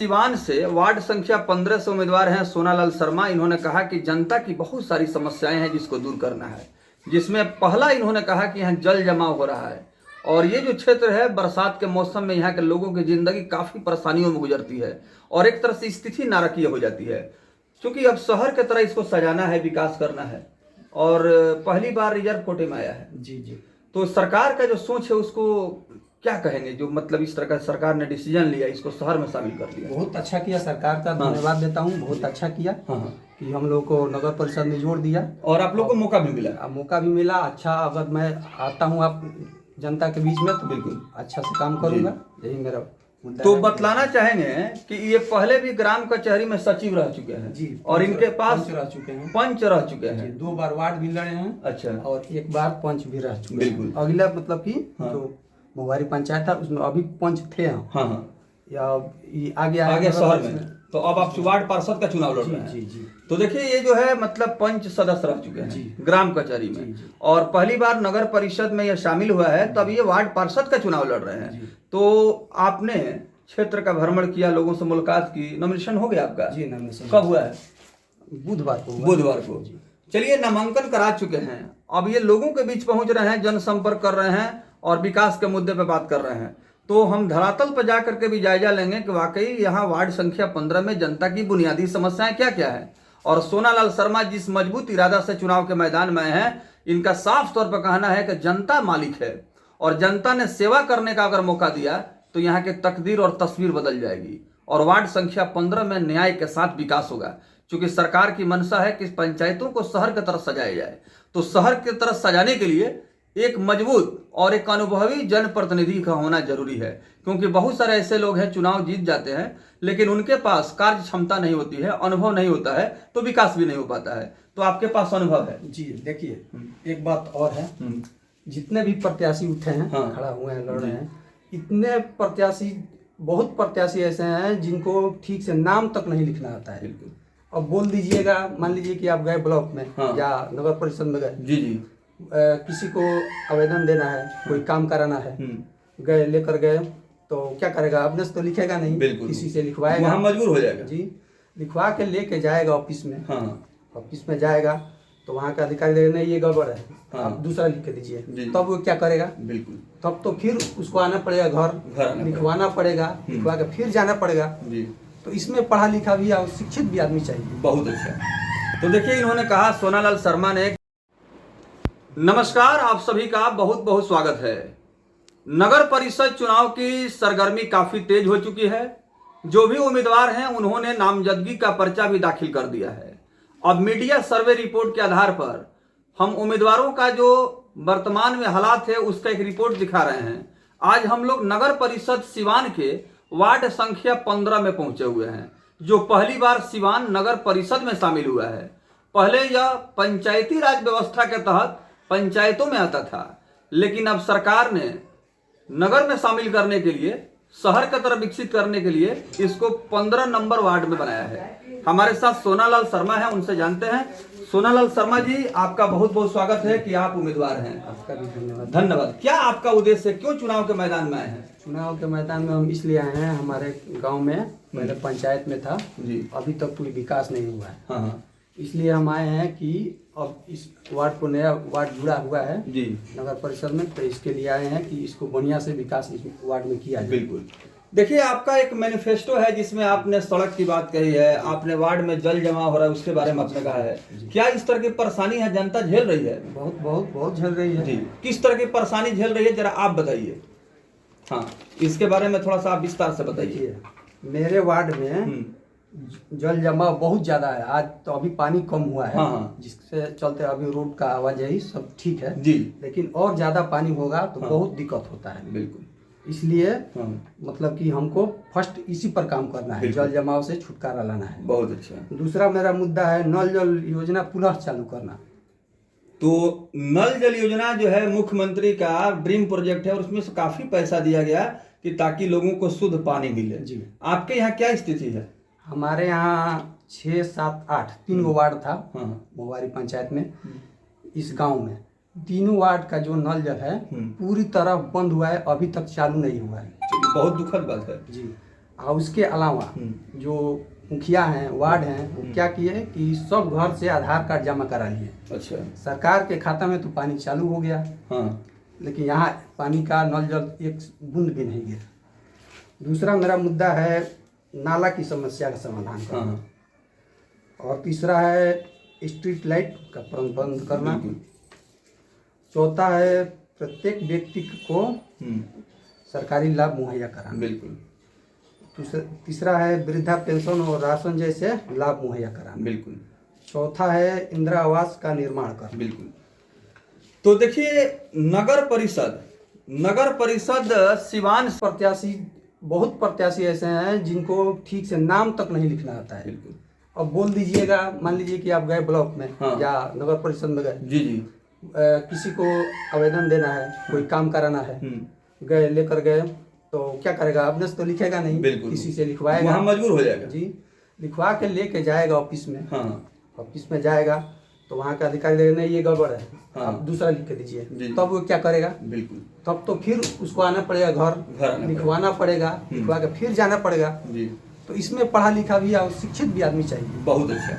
सिवान से वार्ड संख्या 15 से उम्मीदवार हैं सोनालाल शर्मा। इन्होंने कहा कि जनता की बहुत सारी समस्याएं हैं जिसको दूर करना है, जिसमें पहला इन्होंने कहा कि यहाँ जल जमाव हो रहा है और ये जो क्षेत्र है बरसात के मौसम में यहाँ के लोगों की जिंदगी काफ़ी परेशानियों में गुजरती है और एक तरह से स्थिति नारकीय हो जाती है। क्योंकि अब शहर की तरह इसको सजाना है, विकास करना है और पहली बार रिजर्व कोटे में आया है। जी जी। तो सरकार का जो सोच है उसको क्या कहेंगे, जो मतलब इस तरह का सरकार ने डिसीजन लिया, इसको शहर में शामिल कर दिया? बहुत अच्छा किया, सरकार का धन्यवाद देता हूँ। बहुत अच्छा किया कि हम लोग को नगर परिषद में जोड़ दिया और आप लोग को मौका भी मिला। मौका भी मिला। अच्छा, अगर मैं आता हूँ आप जनता के बीच में तो बिल्कुल अच्छा से काम करूँगा, यही मेरा मुद्दा तो है। बतलाना चाहेंगे कि ये पहले भी ग्राम कचहरी में सचिव रह चुके हैं जी, और इनके पास पंच रह चुके हैं। 2 बार वार्ड भी लड़े हैं। अच्छा। और 1 बार पंच भी रह चुके हैं। बिल्कुल। अगला मतलब कि जो मोहवारी पंचायत था उसमें अभी पंच थे हम। हाँ। या आगे शहर में तो अब आप वार्ड पार्षद का चुनाव लड़ रहे हैं। जी जी। तो देखिए ये जो है मतलब पंच सदस्य रह चुके हैं ग्राम कचहरी में जी। और पहली बार नगर परिषद में ये शामिल हुआ है, तब ये वार्ड पार्षद का चुनाव लड़ रहे हैं। तो आपने क्षेत्र का भ्रमण किया, लोगों से मुलाकात की, नॉमिनेशन हो गया आपका? जी, नॉमिनेशन कब हुआ है? बुधवार को। चलिए, नामांकन करा चुके हैं, अब ये लोगों के बीच पहुंच रहे हैं, जनसंपर्क कर रहे हैं और विकास के मुद्दे पे बात कर रहे हैं। तो हम धरातल पर जा करके भी जायजा लेंगे कि वाकई यहाँ वार्ड संख्या 15 में जनता की बुनियादी समस्याएं क्या क्या है। और सोनालाल शर्मा जिस मजबूत इरादा से चुनाव के मैदान में हैं, इनका साफ तौर पर कहना है कि जनता मालिक है और जनता ने सेवा करने का अगर मौका दिया तो यहाँ की तकदीर और तस्वीर बदल जाएगी और वार्ड संख्या 15 में न्याय के साथ विकास होगा। क्योंकि सरकार की मंशा है कि पंचायतों को शहर की तरफ सजाया जाए, तो शहर की तरफ सजाने के लिए एक मजबूत और एक अनुभवी जनप्रतिनिधि का होना जरूरी है। क्योंकि बहुत सारे ऐसे लोग हैं चुनाव जीत जाते हैं लेकिन उनके पास कार्य क्षमता नहीं होती है, अनुभव नहीं होता है, तो विकास भी नहीं हो पाता है। तो आपके पास अनुभव है। जी देखिए, एक बात और है, जितने भी प्रत्याशी उठे हैं, खड़ा हुए हैं, लड़ रहे हैं, इतने प्रत्याशी, बहुत प्रत्याशी ऐसे हैं जिनको ठीक से नाम तक नहीं लिखना आता है। अब बोल दीजिएगा, मान लीजिए कि आप गए ब्लॉक में या नगर परिषद में गए, जी जी, किसी को आवेदन देना है, कोई काम कराना है, गए, लेकर गए, तो क्या करेगा? अपने से तो लिखेगा नहीं, किसी से लिखवाएगा, मजबूर हो जाएगा। जी, लिखवा के लेके जाएगा ऑफिस में। ऑफिस में जाएगा तो वहाँ का अधिकारी देगा नहीं ये गड़बड़ है, आप दूसरा लिख के दीजिए। तब वो क्या करेगा? बिल्कुल, तब तो फिर उसको आना पड़ेगा, घर लिखवाना पड़ेगा, लिखवा के फिर जाना पड़ेगा। तो इसमें पढ़ा लिखा भी और शिक्षित भी आदमी चाहिए। बहुत अच्छा। तो देखिए, इन्होंने कहा, सोनालाल शर्मा ने। नमस्कार, आप सभी का बहुत बहुत स्वागत है। नगर परिषद चुनाव की सरगर्मी काफी तेज हो चुकी है। जो भी उम्मीदवार हैं उन्होंने नामजदगी का पर्चा भी दाखिल कर दिया है। अब मीडिया सर्वे रिपोर्ट के आधार पर हम उम्मीदवारों का जो वर्तमान में हालात है उसका एक रिपोर्ट दिखा रहे हैं। आज हम लोग नगर परिषद सिवान के वार्ड संख्या 15 में पहुंचे हुए हैं, जो पहली बार सिवान नगर परिषद में शामिल हुआ है। पहले यह पंचायती राज व्यवस्था के तहत पंचायतों में आता था, लेकिन अब सरकार ने नगर में शामिल करने के लिए, शहर की तरफ विकसित करने के लिए इसको 15 नंबर वार्ड में बनाया है। हमारे साथ सोनालाल शर्मा है, उनसे जानते हैं। सोनालाल शर्मा जी, आपका बहुत बहुत स्वागत है कि आप उम्मीदवार हैं। आपका भी धन्यवाद। धन्यवाद। क्या आपका उद्देश्य है, क्यों चुनाव के मैदान में आए हैं? चुनाव के मैदान में हम इसलिए आए हैं, हमारे गांव में पहले पंचायत में था जी, अभी तक कोई विकास नहीं हुआ है। इसलिए हम आए हैं कि अब इस वार्ड को, नया वार्ड जुड़ा हुआ है जी नगर परिषद में, तो इसके लिए आए हैं कि इसको बढ़िया से विकास इस वार्ड में किया जाए। बिल्कुल। देखिए, आपका एक मैनिफेस्टो है जिसमें आपने सड़क की बात कही है, आपने वार्ड में जल जमा हो रहा है उसके बारे में आपने कहा है। क्या इस तरह की परेशानी है जनता झेल रही है? बहुत बहुत बहुत झेल रही है जी। किस तरह की परेशानी झेल रही है, जरा आप बताइए। इसके बारे में थोड़ा सा आप विस्तार से बताइए। मेरे वार्ड में जल जमा बहुत ज्यादा है। आज तो अभी पानी कम हुआ है, जिससे चलते अभी रोड का आवाजाही सब ठीक है जी, लेकिन और ज्यादा पानी होगा तो बहुत दिक्कत होता है। बिल्कुल, इसलिए मतलब कि हमको फर्स्ट इसी पर काम करना है, जल जमाव से छुटकारा लाना है। बहुत अच्छा। दूसरा मेरा मुद्दा है नल जल योजना पुनः चालू करना। तो नल जल योजना जो है मुख्यमंत्री का ड्रीम प्रोजेक्ट है और उसमें से काफी पैसा दिया गया कि ताकि लोगों को शुद्ध पानी मिले जी। आपके यहाँ क्या स्थिति है? हमारे यहाँ 6, 7, 8 3 गो वार्ड था मोहवारी पंचायत में। इस गांव में तीनों वार्ड का जो नल जल है पूरी तरह बंद हुआ है, अभी तक चालू नहीं हुआ है। बहुत दुखद बात है जी। और उसके अलावा जो मुखिया हैं, वार्ड हैं, वो क्या किए कि सब घर से आधार कार्ड जमा करा लिए। अच्छा। सरकार के खाता में तो पानी चालू हो गया, हाँ। लेकिन यहाँ पानी का नल जल एक बूंद भी नहीं गिरा। दूसरा मेरा मुद्दा है नाला की समस्या का समाधान करना। हाँ। और तीसरा है स्ट्रीट लाइट का प्रबंध करना। चौथा है प्रत्येक व्यक्ति को सरकारी लाभ मुहैया कराना। बिल्कुल। तीसरा है वृद्धा पेंशन और राशन जैसे लाभ मुहैया कराना। बिल्कुल। चौथा है इंदिरा आवास का निर्माण करना। बिल्कुल। तो देखिए, नगर परिषद सिवान प्रत्याशी, बहुत प्रत्याशी ऐसे हैं जिनको ठीक से नाम तक नहीं लिखना आता है। बिल्कुल। अब बोल दीजिएगा, मान लीजिए कि आप गए ब्लॉक में, हाँ। या नगर परिषद में गए, जी जी, किसी को आवेदन देना है, कोई काम कराना है, गए लेकर गए, तो क्या करेगा, अपने से तो लिखेगा नहीं, किसी से लिखवाएगा, वहाँ मजबूर हो जाएगा। जी, लिखवा के लेके जाएगा ऑफिस में। हाँ। ऑफिस में जाएगा तो वहाँ का अधिकारी देगा नहीं ये गड़बड़ है, हाँ। आप दूसरा लिख के दीजिए, तब वो क्या करेगा। बिल्कुल। तब तो फिर उसको आना पड़ेगा, घर लिखवाना पड़ेगा, लिखवा के फिर जाना पड़ेगा। जी। तो इसमें पढ़ा लिखा भी और शिक्षित भी आदमी चाहिए। बहुत अच्छा।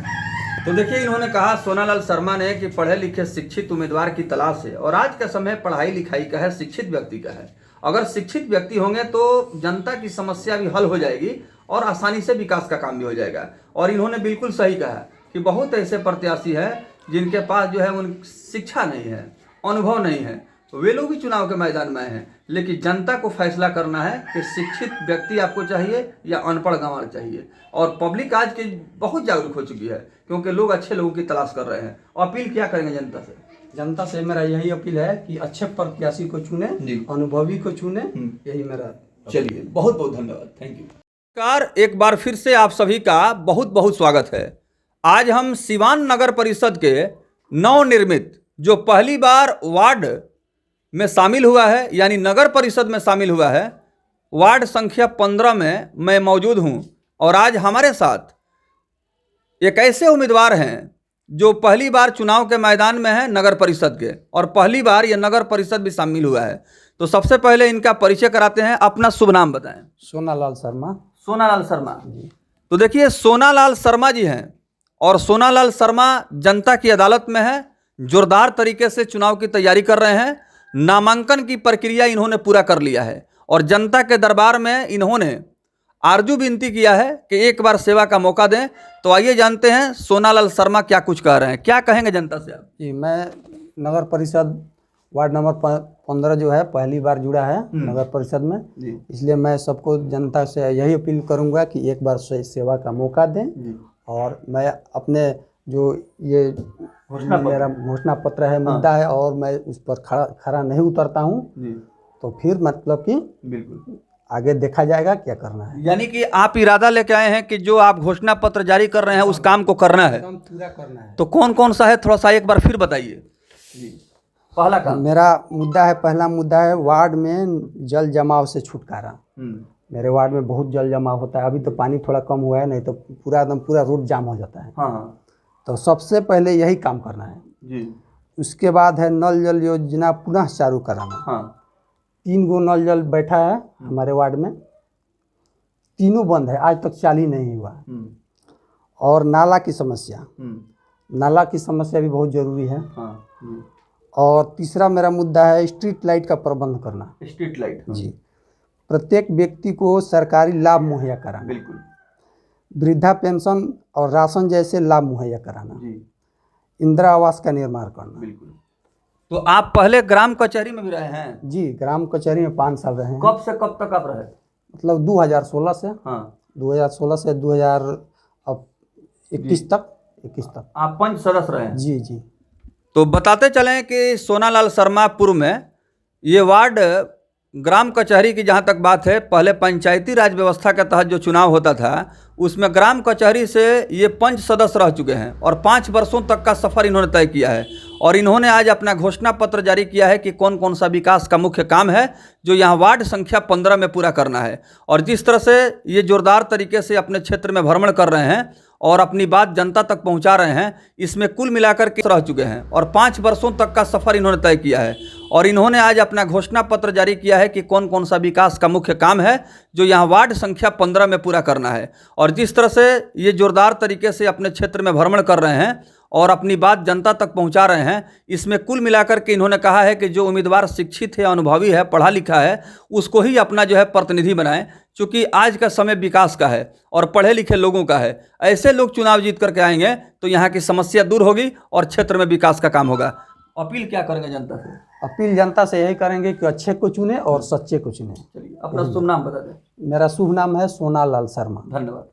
तो देखिए, इन्होंने कहा सोनालाल शर्मा ने कि पढ़े लिखे शिक्षित उम्मीदवार की तलाश है, और आज का समय पढ़ाई लिखाई का है, शिक्षित व्यक्ति का है। अगर शिक्षित व्यक्ति होंगे तो जनता की समस्या भी हल हो जाएगी और आसानी से विकास का काम भी हो जाएगा। और इन्होंने बिल्कुल सही कहा कि बहुत ऐसे प्रत्याशी हैं जिनके पास जो है उन शिक्षा नहीं है, अनुभव नहीं है, वे लोग भी चुनाव के मैदान में हैं, लेकिन जनता को फैसला करना है कि शिक्षित व्यक्ति आपको चाहिए या अनपढ़ गंवार चाहिए। और पब्लिक आज की बहुत जागरूक हो चुकी है, क्योंकि लोग अच्छे लोगों की तलाश कर रहे हैं। अपील क्या करेंगे जनता से? जनता से मेरा यही अपील है कि अच्छे प्रत्याशी को चुने, अनुभवी को चुने, यही मेरा। चलिए, बहुत बहुत धन्यवाद, थैंक यू। नमस्कार, एक बार फिर से आप सभी का बहुत बहुत स्वागत है। आज हम सिवान नगर परिषद के नवनिर्मित, जो पहली बार वार्ड में शामिल हुआ है, यानी नगर परिषद में शामिल हुआ है, वार्ड संख्या 15 में मैं मौजूद हूं। और आज हमारे साथ एक ऐसे उम्मीदवार हैं जो पहली बार चुनाव के मैदान में है नगर परिषद के, और पहली बार ये नगर परिषद भी शामिल हुआ है। तो सबसे पहले इनका परिचय कराते हैं। अपना शुभ नाम बताएं। सोनालाल शर्मा। सोनालाल शर्मा। तो देखिए, सोनालाल शर्मा जी हैं, और सोनालाल शर्मा जनता की अदालत में है, जोरदार तरीके से चुनाव की तैयारी कर रहे हैं। नामांकन की प्रक्रिया इन्होंने पूरा कर लिया है, और जनता के दरबार में इन्होंने आरजू विनती किया है कि एक बार सेवा का मौका दें। तो आइए जानते हैं सोनालाल शर्मा क्या कुछ कह रहे हैं। क्या कहेंगे जनता से आप? जी, मैं नगर परिषद वार्ड नंबर 15 जो है पहली बार जुड़ा है नगर परिषद में, इसलिए मैं सबको जनता से यही अपील करूंगा कि एक बार सेवा का मौका दें। और मैं अपने जो ये मेरा घोषणा पत्र है, मुद्दा है, और मैं उस पर खरा नहीं उतरता हूँ, तो फिर मतलब कि बिल्कुल आगे देखा जाएगा क्या करना है। यानी कि आप इरादा लेके आए हैं कि जो आप घोषणा पत्र जारी कर रहे हैं उस काम को करना है, काम पूरा करना है। तो कौन कौन सा है, थोड़ा सा एक बार फिर बताइए। पहला काम मेरा मुद्दा है, पहला मुद्दा है वार्ड में जल जमाव से छुटकारा। मेरे वार्ड में बहुत जल जमाव होता है, अभी तो पानी थोड़ा कम हुआ है, नहीं तो पूरा एकदम पूरा रोड जाम हो जाता है। हाँ। तो सबसे पहले यही काम करना है जी। उसके बाद है नल जल योजना पुनः चालू कराना। हाँ। 3 गो नल जल बैठा है हमारे वार्ड में, तीनों बंद है, आज तक चालू नहीं हुआ। और नाला की समस्या, नाला की समस्या भी बहुत जरूरी है। हाँ। और तीसरा मेरा मुद्दा है स्ट्रीट लाइट का प्रबंध करना। स्ट्रीट लाइट, जी, प्रत्येक व्यक्ति को सरकारी लाभ मुहैया कराना। बिल्कुल। वृद्धा पेंशन और राशन जैसे लाभ मुहैया कराना। जी। इंदिरा आवास का निर्माण करना। बिल्कुल। तो आप पहले ग्राम कचहरी में भी रहे हैं? जी, ग्राम कचहरी में 5 साल रहे हैं। कब से कब तक आप रहे? मतलब 2016 से। हाँ। 2016 से 2021 तक। 21 तक आप पंच सदस्य रहे हैं? जी जी। तो बताते चलें कि सोनालाल शर्मा पूर्व में ये वार्ड ग्राम कचहरी की जहाँ तक बात है, पहले पंचायती राज व्यवस्था के तहत जो चुनाव होता था उसमें ग्राम कचहरी से ये पंच सदस्य रह चुके हैं, और 5 वर्षों तक का सफ़र इन्होंने तय किया है। और इन्होंने आज अपना घोषणा पत्र जारी किया है कि कौन कौन सा विकास का मुख्य काम है जो यहाँ वार्ड संख्या 15 में पूरा करना है। और जिस तरह से ये जोरदार तरीके से अपने क्षेत्र में भ्रमण कर रहे हैं और अपनी बात जनता तक पहुंचा रहे हैं। इसमें कुल मिलाकर के रह चुके हैं और 5 वर्षों तक का सफ़र इन्होंने तय किया है और इन्होंने आज अपना घोषणा पत्र जारी किया है कि कौन कौन सा विकास का मुख्य काम है जो यहाँ वार्ड संख्या 15 में पूरा करना है। और जिस तरह से ये जोरदार तरीके से अपने क्षेत्र में भ्रमण कर रहे हैं और अपनी बात जनता तक पहुंचा रहे हैं, इसमें कुल मिलाकर के इन्होंने कहा है कि जो उम्मीदवार शिक्षित है, अनुभवी है, पढ़ा लिखा है, उसको ही अपना जो है प्रतिनिधि बनाएं, क्योंकि आज का समय विकास का है और पढ़े लिखे लोगों का है। ऐसे लोग चुनाव जीत करके आएंगे तो यहाँ की समस्या दूर होगी और क्षेत्र में विकास का काम होगा। अपील क्या करेंगे जनता से? अपील जनता से यही करेंगे कि अच्छे को चुने और सच्चे को चुने। चलिए, अपना शुभ नाम बता दें। मेरा शुभ नाम है सोना लाल शर्मा। धन्यवाद।